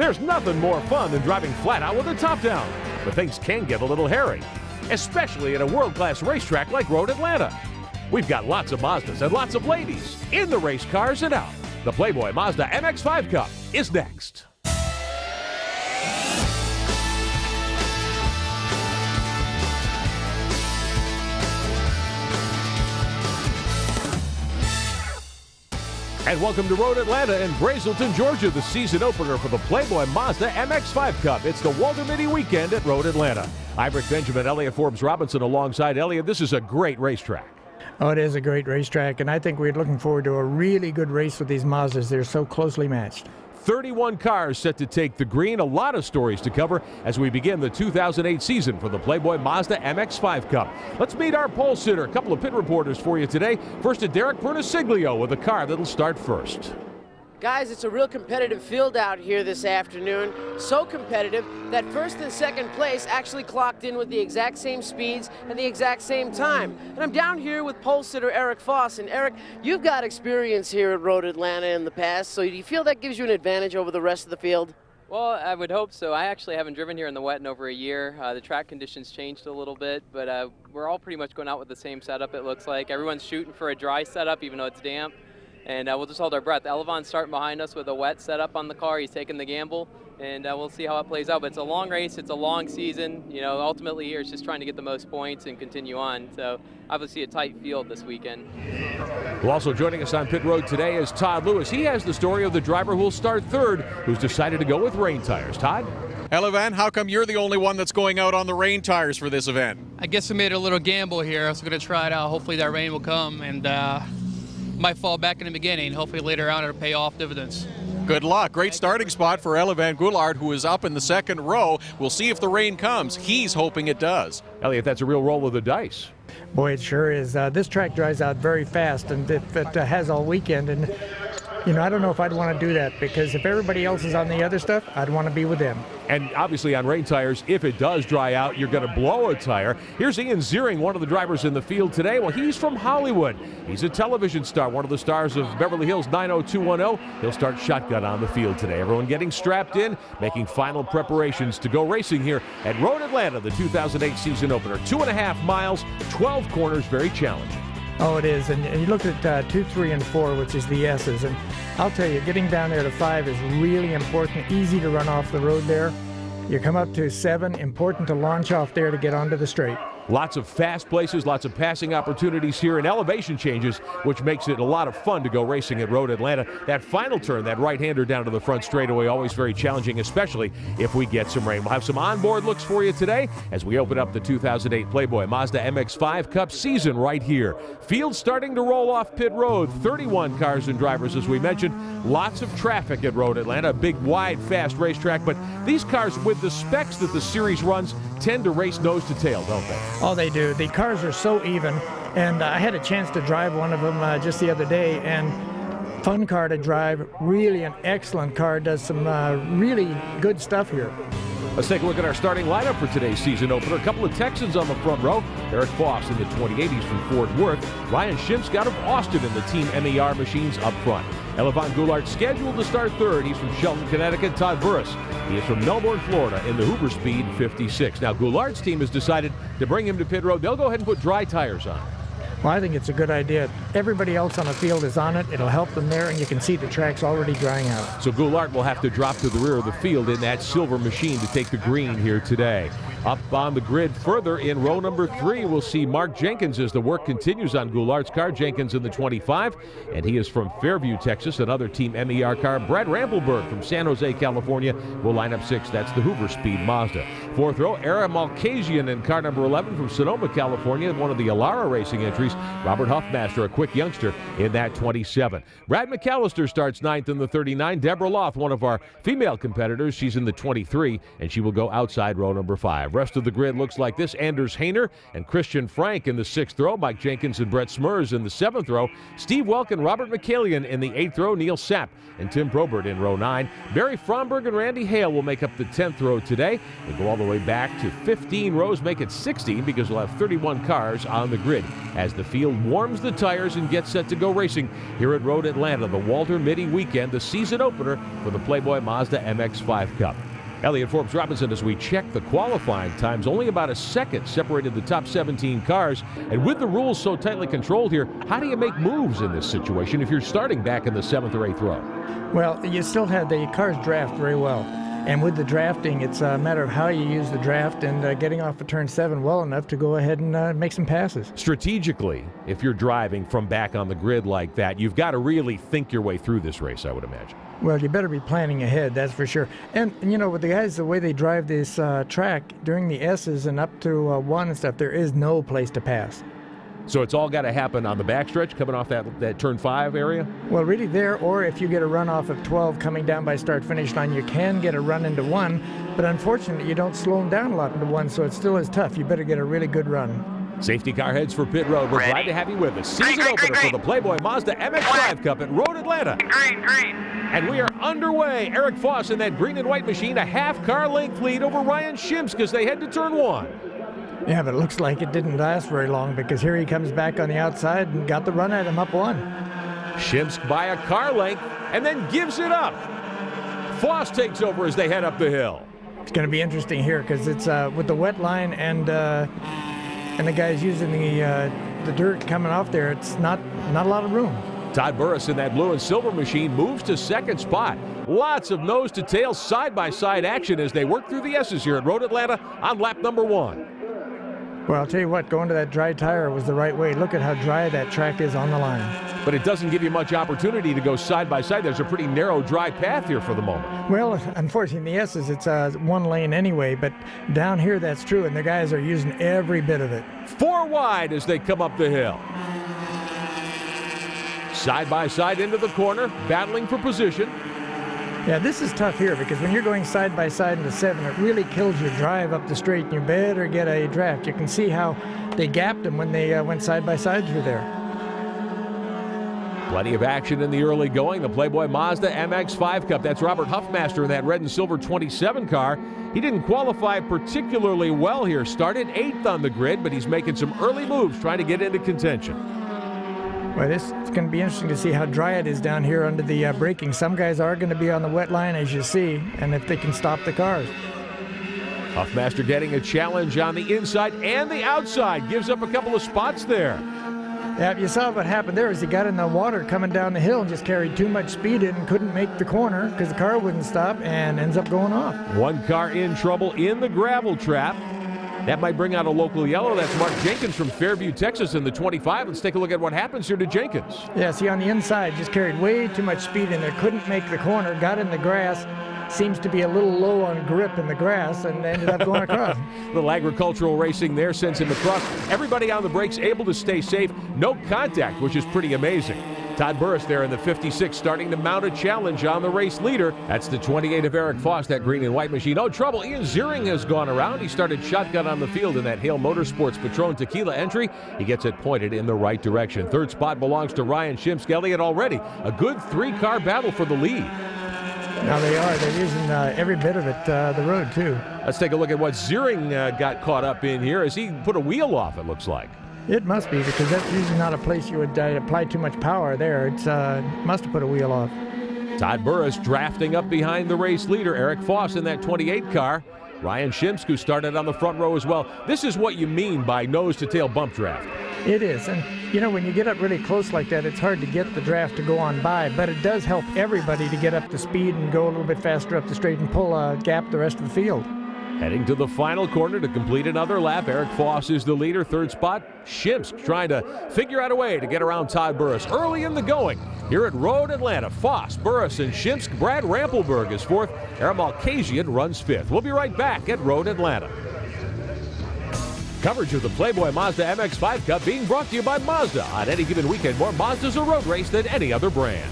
There's nothing more fun than driving flat out with the top down, but things can get a little hairy, especially at a world-class racetrack like Road Atlanta. We've got lots of Mazdas and lots of ladies in the race cars and out. The Playboy Mazda MX-5 Cup is next. And welcome to Road Atlanta in Brazelton, Georgia, the season opener for the Playboy Mazda MX-5 Cup. It's the Walter Mitty weekend at Road Atlanta. I'm Rick Benjamin, Elliott Forbes Robinson alongside Elliott. This is a great racetrack. Oh, it is a great racetrack, and I think we're looking forward to a really good race with these Mazdas. They're so closely matched. 31 cars set to take the green. A lot of stories to cover as we begin the 2008 season for the Playboy Mazda MX-5 Cup. Let's meet our pole sitter. A couple of pit reporters for you today. First to Derek Pernasiglio with a car that'll start first. Guys, it's a real competitive field out here this afternoon. So competitive that first and second place actually clocked in with the exact same speeds and the exact same time. And I'm down here with pole sitter Eric Foss. And Eric, you've got experience here at Road Atlanta in the past, so do you feel that gives you an advantage over the rest of the field? Well, I would hope so. I actually haven't driven here in the wet in over a year. The track conditions changed a little bit, but we're all pretty much going out with the same setup, it looks like. Everyone's shooting for a dry setup, even though it's damp. And we'll just hold our breath. Elevon's starting behind us with a wet setup on the car. He's taking the gamble, and we'll see how it plays out. But it's a long race. It's a long season. You know, ultimately here it's just trying to get the most points and continue on. So obviously a tight field this weekend. Well, also joining us on pit road today is Todd Lewis. He has the story of the driver who will start third, who's decided to go with rain tires. Todd? Elevan, how come you're the only one that's going out on the rain tires for this event? I guess I made a little gamble here. I was going to try it out. Hopefully that rain will come, and might fall back in the beginning. Hopefully later on it'll pay off dividends. Good luck. Great starting spot for Elevan Goulart, who is up in the second row. We'll see if the rain comes. He's hoping it does. Elliott, that's a real roll of the dice. Boy, it sure is. This track dries out very fast, and if it has all weekend, and you know, I don't know if I'd want to do that, because if everybody else is on the other stuff, I'd want to be with them. And obviously on rain tires, if it does dry out, you're going to blow a tire. Here's Ian Ziering, one of the drivers in the field today. Well, he's from Hollywood. He's a television star, one of the stars of Beverly Hills 90210. He'll start shotgun on the field today. Everyone getting strapped in, making final preparations to go racing here at Road Atlanta, the 2008 season opener. 2.5 miles, 12 corners, very challenging. Oh, it is, and you look at 2, 3, and 4, which is the S's, and I'll tell you, getting down there to 5 is really important. Easy to run off the road there. You come up to 7, important to launch off there to get onto the straight. Lots of fast places, lots of passing opportunities here, and elevation changes, which makes it a lot of fun to go racing at Road Atlanta. That final turn, that right-hander down to the front straightaway, always very challenging, especially if we get some rain. We'll have some onboard looks for you today as we open up the 2008 Playboy Mazda MX-5 Cup season right here. Field starting to roll off pit road. 31 cars and drivers, as we mentioned. Lots of traffic at Road Atlanta, a big, wide, fast racetrack, but these cars, with the specs that the series runs, tend to race nose to tail, don't they? Oh, they do. The cars are so even, and I had a chance to drive one of them just the other day, and fun car to drive, really an excellent car, does some really good stuff here. Let's take a look at our starting lineup for today's season opener. A couple of Texans on the front row. Eric Foss in the 2080s from Fort Worth. Ryan Shimsk out of Austin in the Team MER machines up front. Elevan Goulart scheduled to start third. He's from Shelton, Connecticut. Todd Burris. He is from Melbourne, Florida in the Hoover Speed 56. Now, Goulart's team has decided to bring him to pit road. They'll go ahead and put dry tires on. Well, I think it's a good idea. Everybody else on the field is on it. It'll help them there, and you can see the track's already drying out. So Goulart will have to drop to the rear of the field in that silver machine to take the green here today. Up on the grid further in row number 3, we'll see Mark Jenkins as the work continues on Goulart's car. Jenkins in the 25, and he is from Fairview, Texas. Another Team MER car. Brad Rampelberg from San Jose, California will line up 6. That's the Hoover Speed Mazda. 4th row, Ara Malkasian in car number 11 from Sonoma, California. One of the Alara Racing entries. Robert Huffmaster, a quick youngster, in that 27. Brad McAllister starts 9th in the 39. Deborah Loth, one of our female competitors, she's in the 23, and she will go outside row number 5. 5. Rest of the grid looks like this. Anders Hayner and Christian Frank in the 6th row. Mike Jenkins and Brett Smurs in the 7th row. Steve Welk and Robert McCallion in the 8th row. Neil Sapp and Tim Probert in row 9. Barry Fromberg and Randy Hale will make up the 10th row today. They go all the way back to 15 rows, make it 16 because we'll have 31 cars on the grid as the field warms the tires and gets set to go racing here at Road Atlanta, the Walter Mitty weekend, the season opener for the Playboy Mazda MX-5 Cup. Elliot Forbes Robinson, as we check the qualifying times, only about a second separated the top 17 cars. And with the rules so tightly controlled here, how do you make moves in this situation if you're starting back in the 7th or 8th row? Well, you still have the cars draft very well. And with the drafting, it's a matter of how you use the draft and getting off of turn 7 well enough to go ahead and make some passes. Strategically, if you're driving from back on the grid like that, you've got to really think your way through this race, I would imagine. Well, you better be planning ahead, that's for sure. And, you know, with the guys, the way they drive this track during the S's and up to 1 and stuff, there is no place to pass. So it's all got to happen on the backstretch coming off that turn 5 area? Well, really there, or if you get a run off of 12 coming down by start-finish line, you can get a run into 1, but unfortunately you don't slow them down a lot into 1, so it still is tough. You better get a really good run. Safety car heads for pit road. We're glad to have you with us. Season opener for the Playboy Mazda MX-5 Cup at Road Atlanta. Green. And we are underway. Eric Foss in that green and white machine, a half-car length lead over Ryan Shimsk as they head to turn 1. Yeah, but it looks like it didn't last very long because here he comes back on the outside and got the run at him up 1. Shimsk by a car length and then gives it up. Foss takes over as they head up the hill. It's going to be interesting here because it's with the wet line and the guys using the dirt coming off there. It's not a lot of room. Todd Burris in that blue and silver machine moves to 2nd spot. Lots of nose-to-tail side-by-side action as they work through the S's here at Road Atlanta on lap number 1. Well, I'll tell you what, going to that dry tire was the right way. Look at how dry that track is on the line. But it doesn't give you much opportunity to go side-by-side. There's a pretty narrow, dry path here for the moment. Well, unfortunately, in the S's, it's 1 lane anyway, but down here, that's true, and the guys are using every bit of it. 4 wide as they come up the hill. Side-by-side into the corner, battling for position. Yeah, this is tough here because when you're going side-by-side into 7, it really kills your drive up the straight, and you better get a draft. You can see how they gapped them when they went side-by-side through there. Plenty of action in the early going. The Playboy Mazda MX-5 Cup. That's Robert Huffmaster in that red and silver 27 car. He didn't qualify particularly well here. Started 8th on the grid, but he's making some early moves trying to get into contention. Well, it's going to be interesting to see how dry it is down here under the braking. Some guys are going to be on the wet line, as you see, and if they can stop the cars. Huffmaster getting a challenge on the inside and the outside. Gives up a couple of spots there. Yeah, you saw what happened there is he got in the water coming down the hill and just carried too much speed in and couldn't make the corner because the car wouldn't stop and ends up going off. 1 car in trouble in the gravel trap. That might bring out a local yellow. That's Mark Jenkins from Fairview, Texas in the 25. Let's take a look at what happens here to Jenkins. Yeah, see on the inside, just carried way too much speed in there. Couldn't make the corner, got in the grass. Seems to be a little low on grip in the grass and ended up going across. Little agricultural racing there sends him across. Everybody on the brakes able to stay safe. No contact, which is pretty amazing. Todd Burris there in the 56 starting to mount a challenge on the race leader. That's the 28 of Eric Foss, that green and white machine. No trouble. Ian Ziering has gone around. He started shotgun on the field in that Hale Motorsports Patron Tequila entry. He gets it pointed in the right direction. 3rd spot belongs to Ryan Shimsk. Elliott already a good 3-car battle for the lead. Now they are. They're using every bit of it, the road, too. Let's take a look at what Ziering got caught up in here as he put a wheel off, it looks like. It must be, because that's usually not a place you would apply too much power there. It's must have put a wheel off. Todd Burris drafting up behind the race leader, Eric Foss, in that 28 car. Ryan Shimsk, who started on the front row as well. This is what you mean by nose-to-tail bump draft. It is, and you know, when you get up really close like that, it's hard to get the draft to go on by, but it does help everybody to get up to speed and go a little bit faster up the straight and pull a gap the rest of the field. Heading to the final corner to complete another lap. Eric Foss is the leader. 3rd spot, Shimsk trying to figure out a way to get around Todd Burris. Early in the going here at Road Atlanta. Foss, Burris, and Shimsk. Brad Rampelberg is 4th. Aaron Malkasian runs 5th. We'll be right back at Road Atlanta. Coverage of the Playboy Mazda MX-5 Cup being brought to you by Mazda. On any given weekend, more Mazdas a road race than any other brand.